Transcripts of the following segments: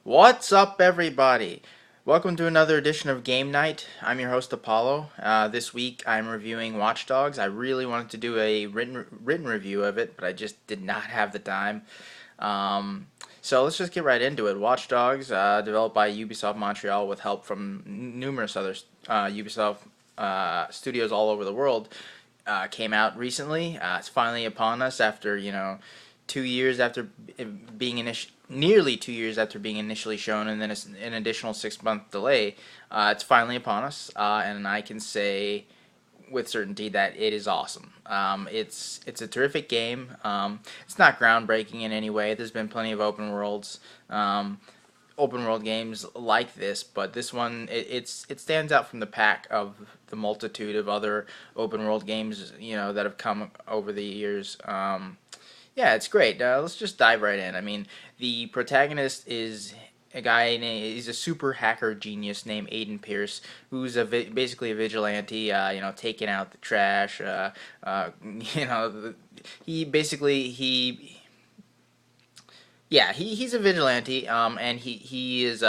What's up, everybody? Welcome to another edition of Game Night. I'm your host, Apollo. This week I'm reviewing Watch Dogs. I really wanted to do a written review of it, but I just did not have the time. Um, so let's just get right into it. Watch Dogs, developed by Ubisoft Montreal with help from numerous other Ubisoft studios all over the world, came out recently. It's finally upon us after 2 years after being nearly 2 years after being initially shown, and then an additional 6 month delay. It's finally upon us, and I can say with certainty that it is awesome. It's a terrific game. It's not groundbreaking in any way. There's been plenty of open world games like this, but this one it stands out from the pack of the multitude of other open world games that have come over the years. Yeah, it's great. Let's just dive right in. I mean, the protagonist is a guy. He's a super hacker genius named Aiden Pierce, who's basically a vigilante. Taking out the trash. You know, he basically he's a vigilante. And he is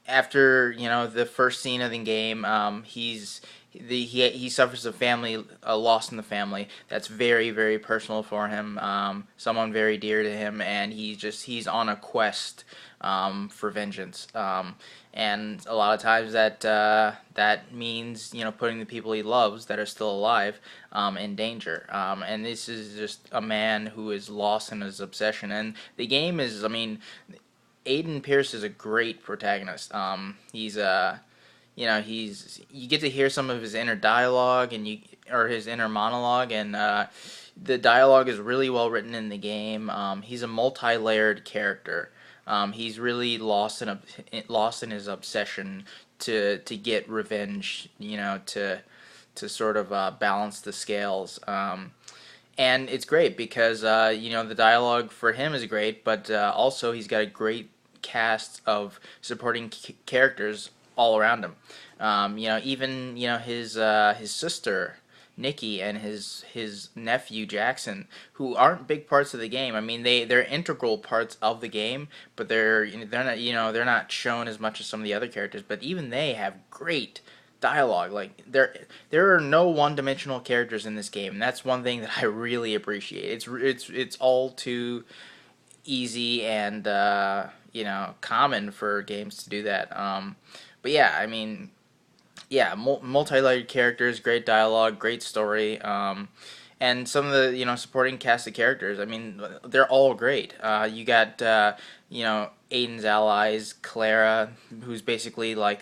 after the first scene of the game. He suffers a loss in the family that's very, very personal for him. Someone very dear to him, and he's on a quest for vengeance. And a lot of times that means putting the people he loves that are still alive in danger. And this is just a man who is lost in his obsession. And the game is, I mean, Aiden Pierce is a great protagonist. He's you get to hear some of his inner dialogue or his inner monologue, and the dialogue is really well written in the game. He's a multi-layered character. He's really lost in his obsession to get revenge. To sort of balance the scales. And it's great because the dialogue for him is great, but also he's got a great cast of supporting characters all around him. Even his sister Nikki and his nephew Jackson, who aren't big parts of the game. I mean, they're integral parts of the game, but they're not shown as much as some of the other characters. But even they have great dialogue. Like there are no one-dimensional characters in this game, and that's one thing that I really appreciate. It's all too easy and common for games to do that. But yeah, I mean, yeah, multi-layered characters, great dialogue, great story, and some of the supporting cast of characters. I mean, they're all great. You got Aiden's allies, Clara, who's basically like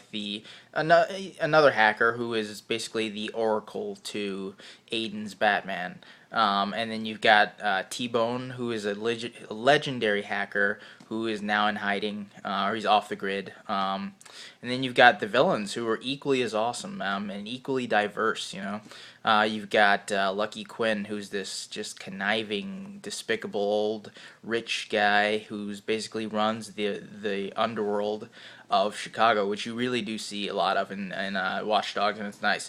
another hacker who is basically the oracle to Aiden's Batman. And then you've got T-Bone, who is a legendary hacker who is now in hiding, or he's off the grid. And then you've got the villains, who are equally as awesome and equally diverse. You've got Lucky Quinn, who's this just conniving, despicable old rich guy who's basically runs the underworld of Chicago, which you really do see a lot of in Watch Dogs, and it's nice.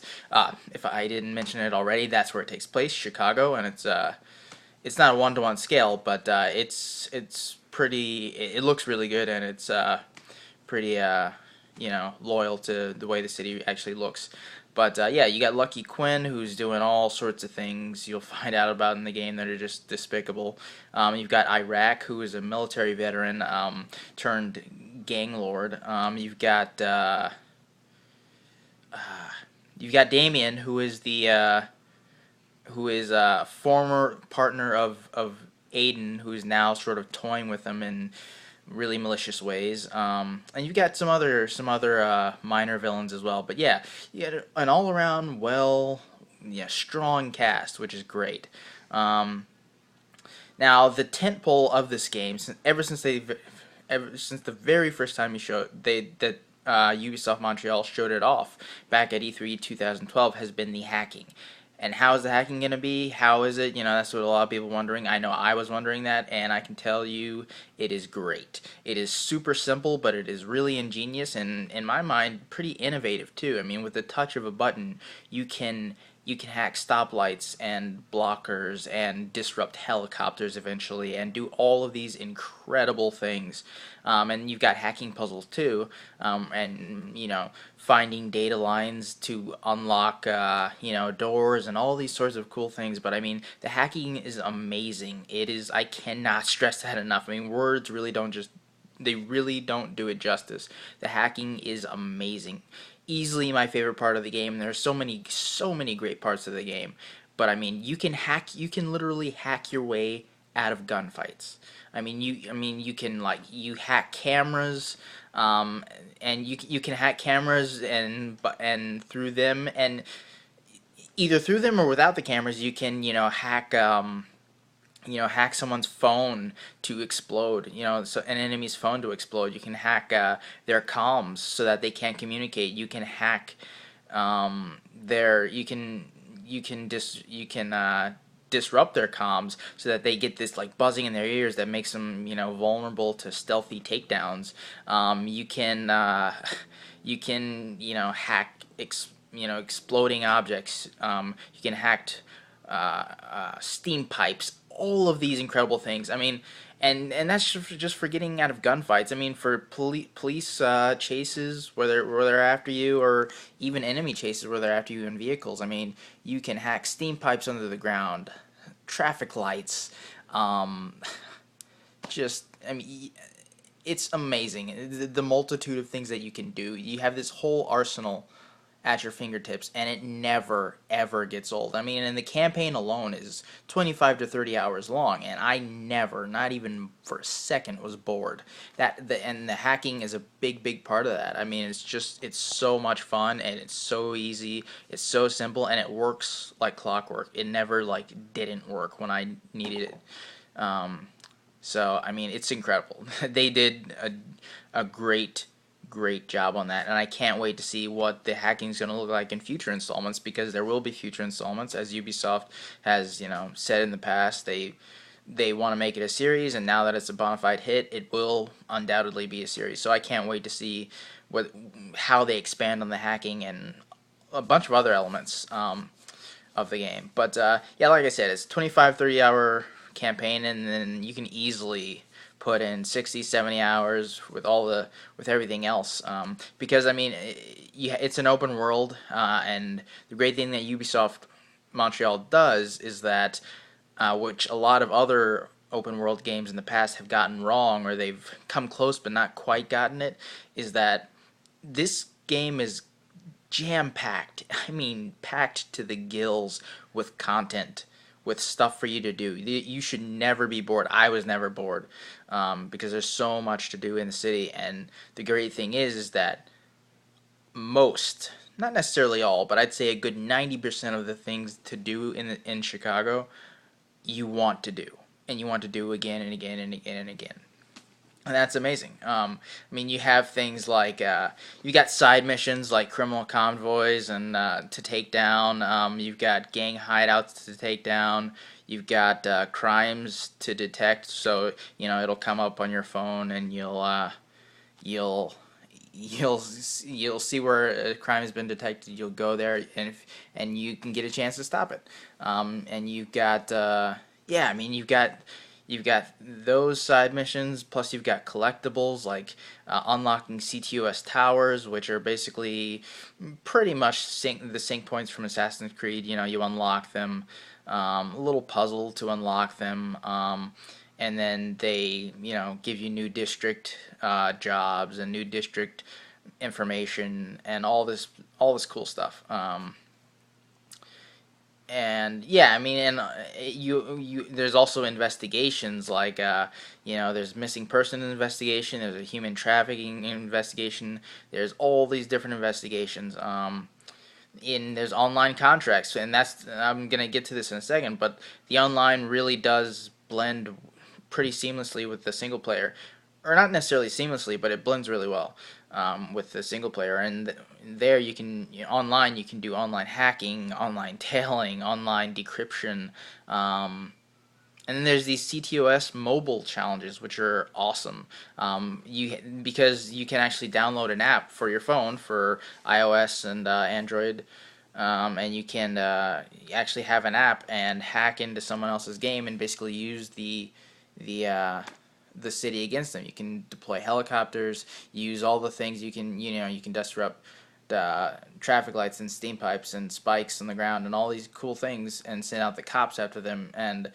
If I didn't mention it already, that's where it takes place, Chicago, and it's not a one-to-one scale, but it's pretty. It looks really good, and it's pretty loyal to the way the city actually looks. But yeah, you got Lucky Quinn, who's doing all sorts of things you'll find out about in the game that are just despicable. You've got Iraq, who is a military veteran turned gang lord. You've got Damien, who is a former partner of Aiden, who is now sort of toying with him in really malicious ways. And you've got some other minor villains as well. But yeah, you got an all around strong cast, which is great. Now the tentpole of this game, ever since the very first time Ubisoft Montreal showed it off back at E3 2012, has been the hacking. And how is the hacking going to be? How is it? That's what a lot of people are wondering. I know I was wondering that, and I can tell you it is great. It is super simple, but it is really ingenious and, in my mind, pretty innovative too. I mean, with the touch of a button, you can you can hack stoplights and blockers and disrupt helicopters eventually and do all of these incredible things. And you've got hacking puzzles too, and finding data lines to unlock doors and all these sorts of cool things. But I mean, the hacking is amazing. It is. I cannot stress that enough. I mean, words really don't just they really don't do it justice. The hacking is amazing. Easily my favorite part of the game. There's so many great parts of the game. But I mean, you can literally hack your way out of gunfights. You can you hack cameras, and you can hack cameras and through them, and either through them or without the cameras, you can hack someone's phone to explode, so an enemy's phone to explode. You can hack their comms so that they can't communicate. You can hack their you can disrupt their comms so that they get this like buzzing in their ears that makes them vulnerable to stealthy takedowns. You can hack exploding objects. You can hack steam pipes, all of these incredible things. I mean, and that's just for getting out of gunfights. I mean, for police chases where they're after you, or even enemy chases where they're after you in vehicles. I mean, you can hack steam pipes under the ground, traffic lights. Just I mean, it's amazing the multitude of things that you can do. You have this whole arsenal at your fingertips, and it never ever gets old. I mean, and the campaign alone is 25 to 30 hours long, and I never, not even for a second, was bored. And the hacking is a big part of that. I mean, it's so much fun, and it's so easy, it's so simple, and it works like clockwork. It never didn't work when I needed it. So I mean, it's incredible. They did a great job on that, and I can't wait to see what the hacking is going to look like in future installments, because there will be future installments, as Ubisoft has said in the past. They want to make it a series, and now that it's a bona fide hit, it will undoubtedly be a series. So I can't wait to see how they expand on the hacking and a bunch of other elements of the game. But yeah, like I said, it's a 25-30 hour campaign, and then you can easily put in 60, 70 hours with everything else, because I mean, it's an open world, and the great thing that Ubisoft Montreal does is that, which a lot of other open world games in the past have gotten wrong, or they've come close but not quite gotten it, is that this game is jam-packed. I mean, packed to the gills with content, with stuff for you to do. You should never be bored. I was never bored, because there's so much to do in the city. And the great thing is that most, not necessarily all, but I'd say a good 90% of the things to do in Chicago, you want to do, and you want to do again and again and again and again. And that's amazing. I mean, you have things like you got side missions like criminal convoys and to take down. You've got gang hideouts to take down. You've got crimes to detect. So it'll come up on your phone, and you'll see where a crime has been detected. You'll go there, and you can get a chance to stop it. And you've got yeah, I mean, You've got those side missions, plus you've got collectibles like unlocking CTOS towers, which are basically pretty much the sync points from Assassin's Creed. You unlock them, a little puzzle to unlock them, and then they give you new district jobs and new district information and all this cool stuff. And yeah, I mean, and there's also investigations like there's missing person investigation, there's a human trafficking investigation, there's all these different investigations. There's online contracts, and I'm gonna get to this in a second, but the online really does blend pretty seamlessly with the single player, or not necessarily seamlessly, but it blends really well with the single player. And there you can online, you can do online hacking, online tailing, online decryption, and then there's these CTOS mobile challenges, which are awesome. Because you can actually download an app for your phone for iOS and Android, and you can actually have an app and hack into someone else's game and basically use the uh, the city against them. You can deploy helicopters, use all the things you can disrupt traffic lights and steam pipes and spikes on the ground and all these cool things and send out the cops after them. And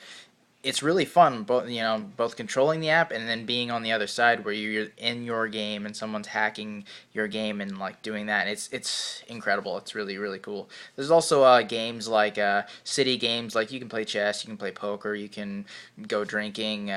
it's really fun, both controlling the app and then being on the other side where you're in your game and someone's hacking your game and like doing that. It's incredible. It's really really cool. There's also games like city games, like you can play chess, you can play poker, you can go drinking.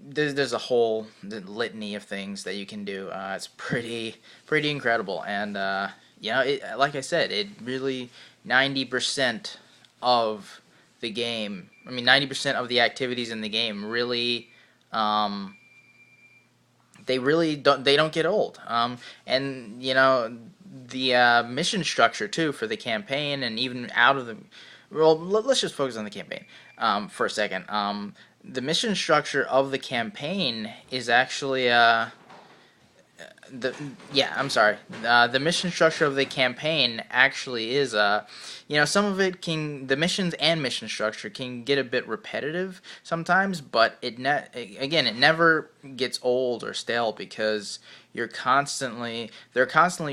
There's a whole litany of things that you can do. It's pretty incredible, and like I said, it really 90% of the game. I mean, 90% of the activities in the game really, um, they don't get old. And the mission structure too for the campaign and even out of the. Well, let's just focus on the campaign for a second. The mission structure of the campaign is actually the yeah, I'm sorry. The mission structure of the campaign actually is some of it can the missions and mission structure can get a bit repetitive sometimes, but it never gets old or stale because they're constantly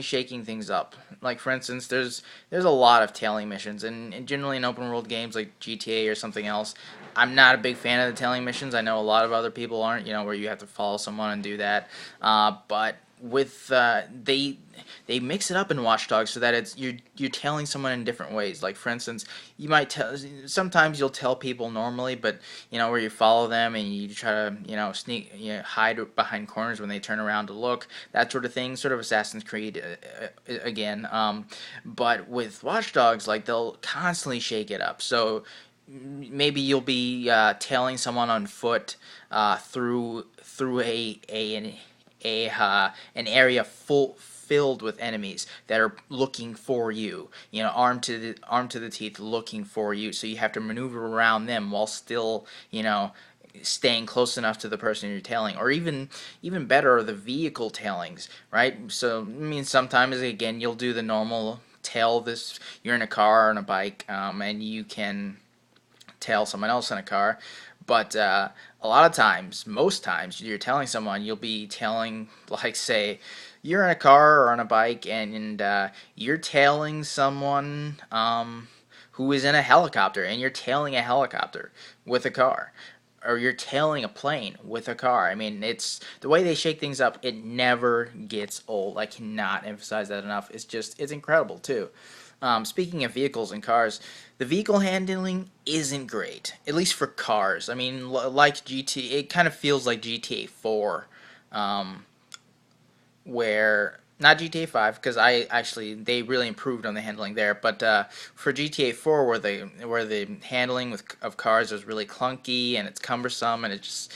shaking things up. Like for instance, there's a lot of tailing missions, and generally in open world games like GTA or something else, I'm not a big fan of the tailing missions. I know a lot of other people aren't. Where you have to follow someone and do that, but with they mix it up in Watch Dogs so that you're telling someone in different ways. Like for instance, you might tell sometimes you'll tell people normally, but where you follow them and you try to sneak hide behind corners when they turn around to look, that sort of thing, sort of Assassin's Creed again. But with Watch Dogs, like they'll constantly shake it up. So maybe you'll be tailing someone on foot through an area filled with enemies that are looking for you, armed to the teeth, looking for you. So you have to maneuver around them while still, staying close enough to the person you're tailing. Or even better are the vehicle tailings, right? So I mean, sometimes again you'll do the normal tail. This you're in a car or on a bike, and you can tail someone else in a car. But a lot of times, most times, you're telling someone, you'll be telling, like, say, you're in a car or on a bike, and you're tailing someone who is in a helicopter, and you're tailing a helicopter with a car, or you're tailing a plane with a car. I mean, it's the way they shake things up. It never gets old. I cannot emphasize that enough. It's incredible too. Speaking of vehicles and cars, the vehicle handling isn't great, at least for cars. I mean, like GT, it kind of feels like GTA 4, um, where not GTA 5 because they really improved on the handling there, but for GTA 4 where the handling of cars was really clunky and it's cumbersome and it just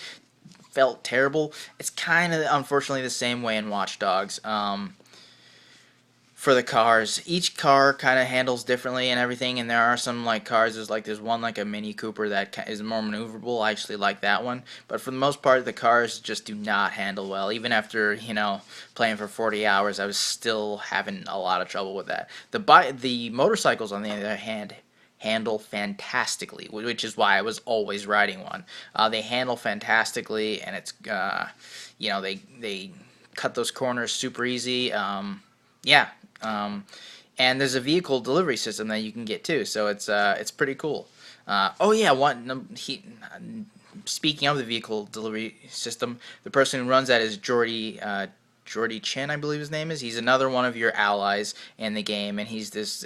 felt terrible. It's kind of unfortunately the same way in Watch Dogs. For the cars, each car kind of handles differently and everything, and there are some like cars. There's one like a Mini Cooper that is more maneuverable. I actually like that one, but for the most part, the cars just do not handle well. Even after playing for 40 hours, I was still having a lot of trouble with that. The motorcycles, on the other hand, handle fantastically, which is why I was always riding one. They handle fantastically, and it's they cut those corners super easy. Yeah, and there's a vehicle delivery system that you can get too, so it's pretty cool. Oh yeah, speaking of the vehicle delivery system, the person who runs that is Jordy Chin, I believe his name is. He's another one of your allies in the game, and he's this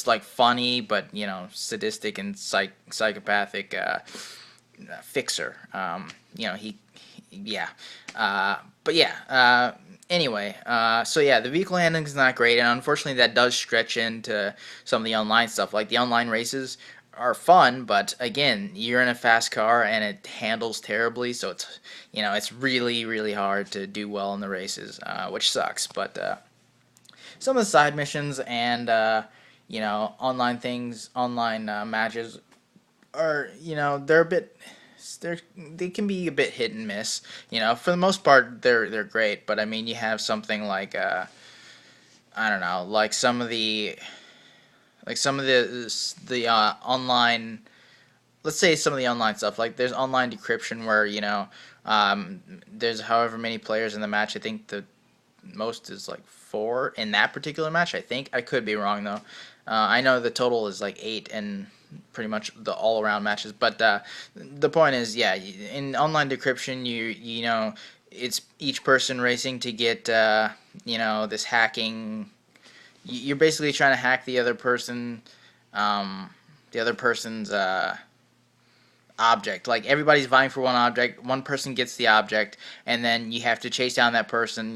like funny but sadistic and psychopathic fixer. He yeah, but yeah. Anyway, so yeah, the vehicle handling is not great, and unfortunately that does stretch into some of the online stuff. Like the online races are fun, but again, you're in a fast car and it handles terribly, so it's really really hard to do well in the races, which sucks. But some of the side missions and online matches are they're a bit they can be a bit hit and miss. For the most part, they're great. But I mean, you have something like I don't know, like some of the online, let's say some of the online stuff, like there's online decryption where there's however many players in the match. I think the most is like four in that particular match. I think I could be wrong though. I know the total is like eight in pretty much the all around matches. But the point is, yeah, in online decryption, it's each person racing to get this hacking. You're basically trying to hack the other person's object. Like everybody's vying for one object. One person gets the object, and then you have to chase down that person.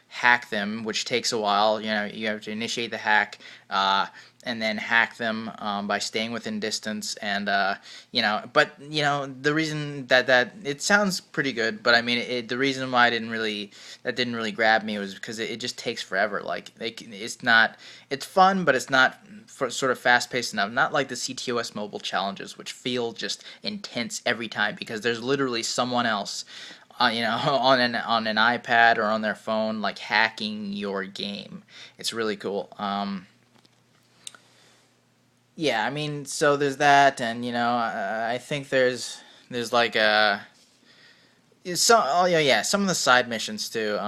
Hack them, which takes a while. You have to initiate the hack, and then hack them by staying within distance. And but the reason that it sounds pretty good, but I mean, the reason why that didn't really grab me was because it just takes forever. Like it's fun, but it's not sort of fast paced enough. Not like the CTOS mobile challenges, which feel just intense every time because there's literally someone else, on an iPad or on their phone, like hacking your game. It's really cool. Yeah, I mean, so there's that, and I think there's like some of the side missions too.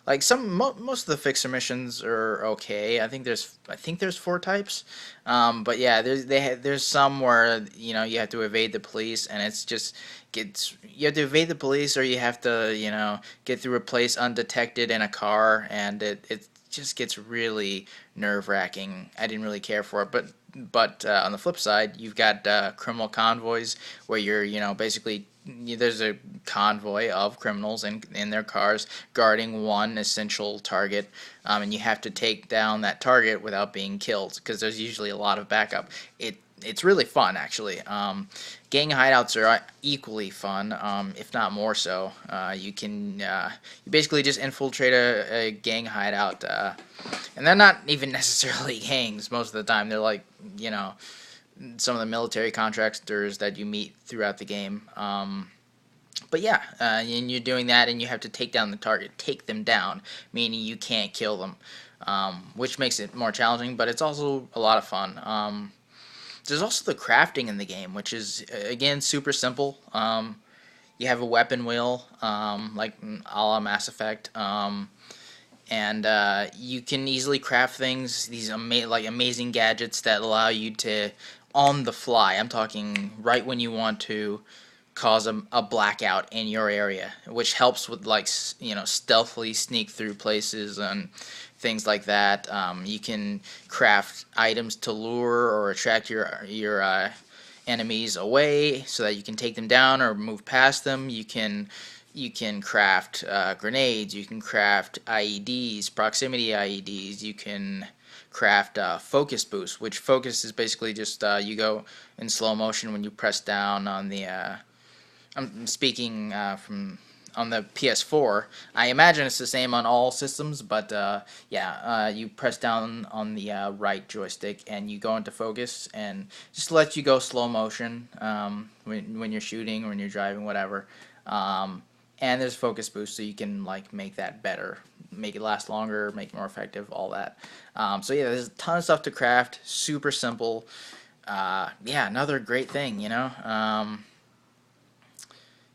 Like most of the fixer missions are okay. I think there's four types. But yeah, there's some where you have to evade the police, and it's just gets you have to evade the police, or you have to get through a place undetected in a car, and it just gets really nerve wracking. I didn't really care for it, but on the flip side, you've got criminal convoys where you're basically there's a convoy of criminals in their cars guarding one essential target, and you have to take down that target without being killed because there's usually a lot of backup. It's really fun actually. Gang hideouts are equally fun, if not more so. You basically just infiltrate a gang hideout, and they're not even necessarily gangs most of the time. They're like some of the military contractors that you meet throughout the game. But yeah, and you're doing that, and you have to take down the target, take them down, meaning you can't kill them, which makes it more challenging, but it's also a lot of fun. There's also the crafting in the game, which is again super simple. You have a weapon wheel, like a la Mass Effect, and you can easily craft things. These amazing gadgets that allow you to, on the fly. I'm talking right when you want to cause a blackout in your area, which helps with stealthily sneak through places and things like that. You can craft items to lure or attract your enemies away so that you can take them down or move past them. You can craft grenades. You can craft IEDs, proximity IEDs. You can craft focus boost, which focus is basically just you go in slow motion when you press down on the I'm speaking from on the PS4. I imagine it's the same on all systems, but you press down on the right joystick and you go into focus, and just lets you go slow motion when you're shooting or when you're driving, whatever. And there's focus boost, so you can make that better, make it last longer, make it more effective, all that. So yeah, there's a ton of stuff to craft. Super simple. Another great thing.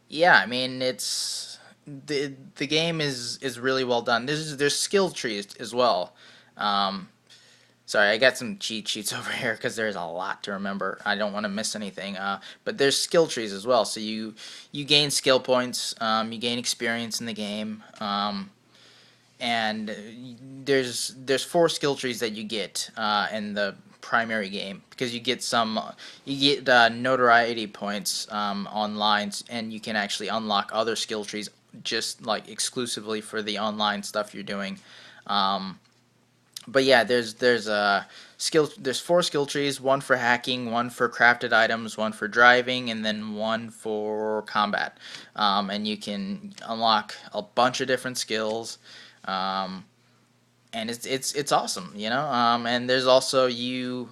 Yeah, I mean the game is really well done. There's skill trees as well. Um, Sorry, I got some cheat sheets over here because there's a lot to remember. I don't want to miss anything. But there's skill trees as well. So you gain skill points. You gain experience in the game. And there's four skill trees that you get in the primary game, because you get notoriety points online, and you can actually unlock other skill trees just exclusively for the online stuff you're doing. But yeah, there's four skill trees: one for hacking, one for crafted items, one for driving, and then one for combat. And you can unlock a bunch of different skills. Um, and it's awesome. And there's also you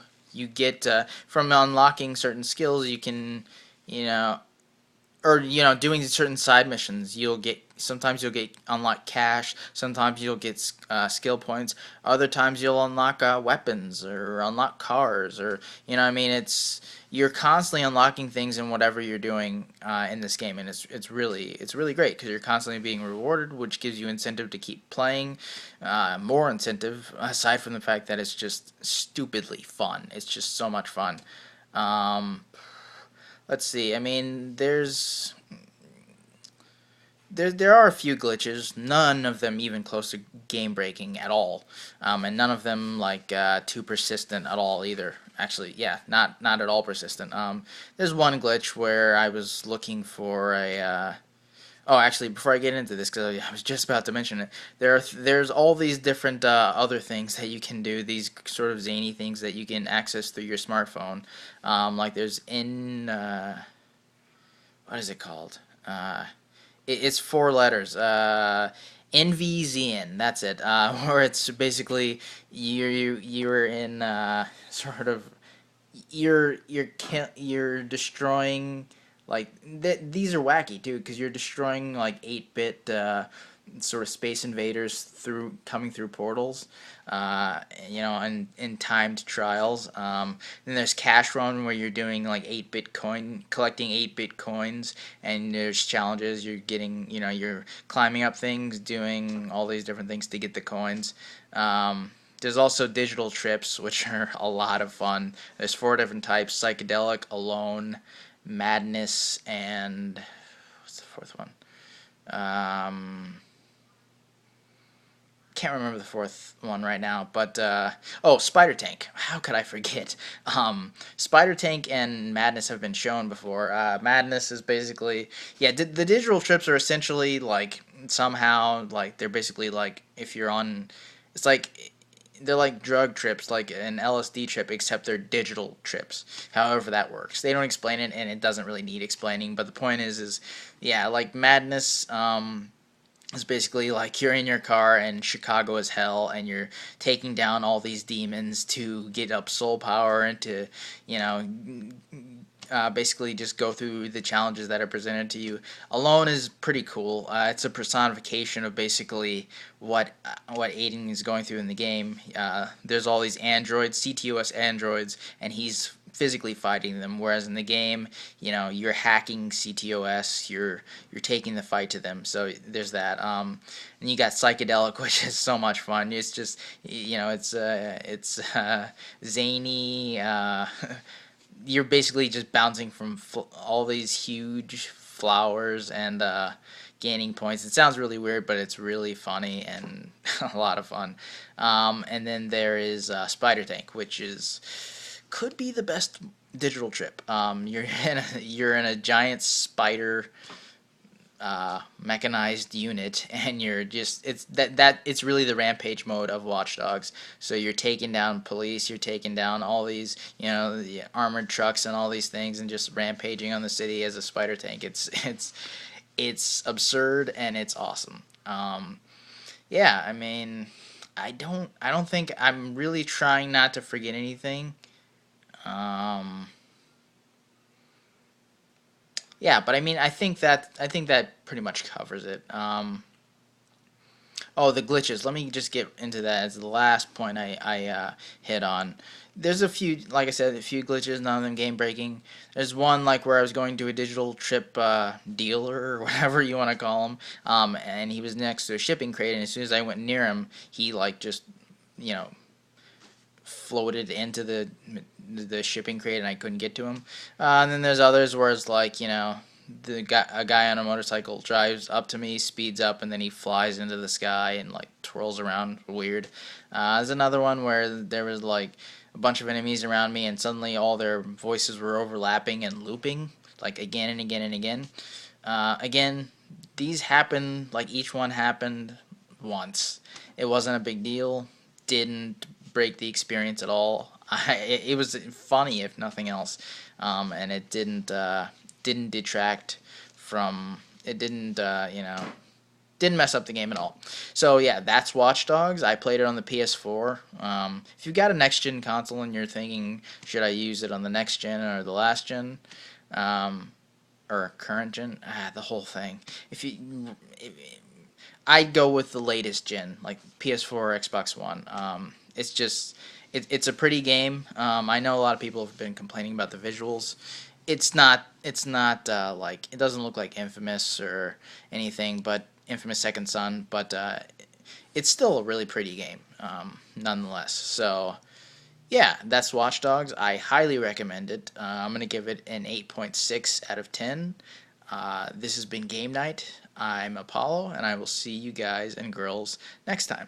get from unlocking certain skills, you can, or doing certain side missions, you'll get sometimes you'll get unlock cash, sometimes you'll get skill points, other times you'll unlock weapons or unlock cars, or you know what I mean. You're constantly unlocking things in whatever you're doing in this game, and it's really great because you're constantly being rewarded, which gives you incentive to keep playing. More incentive aside from the fact that it's just stupidly fun. It's just so much fun. Um, let's see. I mean, there are a few glitches, none of them even close to game breaking at all, and none of them like too persistent at all either. Actually, yeah, not at all persistent. There's one glitch where I was looking for a. Oh, actually, before I get into this, because I was just about to mention it, there's all these different other things that you can do. These sort of zany things that you can access through your smartphone. Like there's what is it called? It's four letters. NVZN. That's it. Where it's basically you're in sort of you're destroying like these are wacky too because you're destroying like 8-bit sort of space invaders through coming through portals, in timed trials. Then there's Cash Run where you're doing like 8-bit coin collecting 8-bit coins, and there's challenges. You're getting you're climbing up things, doing all these different things to get the coins. There's also digital trips, which are a lot of fun. There's 4 different types: psychedelic, alone, madness, and what's the fourth one? Can't remember the fourth one right now, but Spider Tank. How could I forget? Spider Tank and Madness have been shown before. Madness is basically the digital trips are essentially like somehow like they're basically like if you're on, it's like they're like drug trips, like an LSD trip, except they're digital trips. However that works, they don't explain it, and it doesn't really need explaining. But the point is yeah, like Madness. It's basically like you're in your car and Chicago is hell, and you're taking down all these demons to get up soul power and to, you know, basically just go through the challenges that are presented to you. Alone is pretty cool. It's a personification of basically what Aiden is going through in the game. There's all these androids, CTOS androids, and he's physically fighting them. Whereas in the game, you're hacking CTOS, you're taking the fight to them. So there's that. And you got psychedelic, which is so much fun. It's just it's zany. You're basically just bouncing from all these huge flowers and gaining points. It sounds really weird, but it's really funny and a lot of fun. And then there is Spider Tank, which could be the best digital trip. You're in a giant spider mechanized unit, and it's really the rampage mode of Watch Dogs. So you're taking down police, you're taking down all these the armored trucks and all these things, and just rampaging on the city as a spider tank. It's absurd and it's awesome. Yeah, I mean, I don't think I'm really trying not to forget anything. Um, yeah, but I mean, I think that pretty much covers it. Oh, the glitches. Let me just get into that as the last point I hit on. There's a few, like I said, a few glitches, none of them game breaking. There's one like where I was going to a digital trip dealer or whatever you want to call him, and he was next to a shipping crate, and as soon as I went near him, he like just you know floated into the shipping crate, and I couldn't get to him. And then there's others where it's like a guy on a motorcycle drives up to me, speeds up, and then he flies into the sky and like twirls around weird. There's another one where there was like a bunch of enemies around me, and suddenly all their voices were overlapping and looping like again and again and again. Again, these happened like each one happened once. It wasn't a big deal. Didn't break the experience at all. It was funny if nothing else, and it didn't detract from it. Didn't mess up the game at all. So yeah, that's Watch Dogs. I played it on the PS4. If you've got a next gen console and you're thinking, should I use it on the next gen or the last gen? Um, or current gen, the whole thing. If, I'd go with the latest gen, like PS4 or Xbox One. It's just it's a pretty game. I know a lot of people have been complaining about the visuals. It's not like it doesn't look like Infamous or anything, but Infamous Second Son. But it's still a really pretty game, nonetheless. So yeah, that's Watch Dogs. I highly recommend it. I'm gonna give it an 8.6 out of 10. This has been Game Night. I'm Apollo, and I will see you guys and girls next time.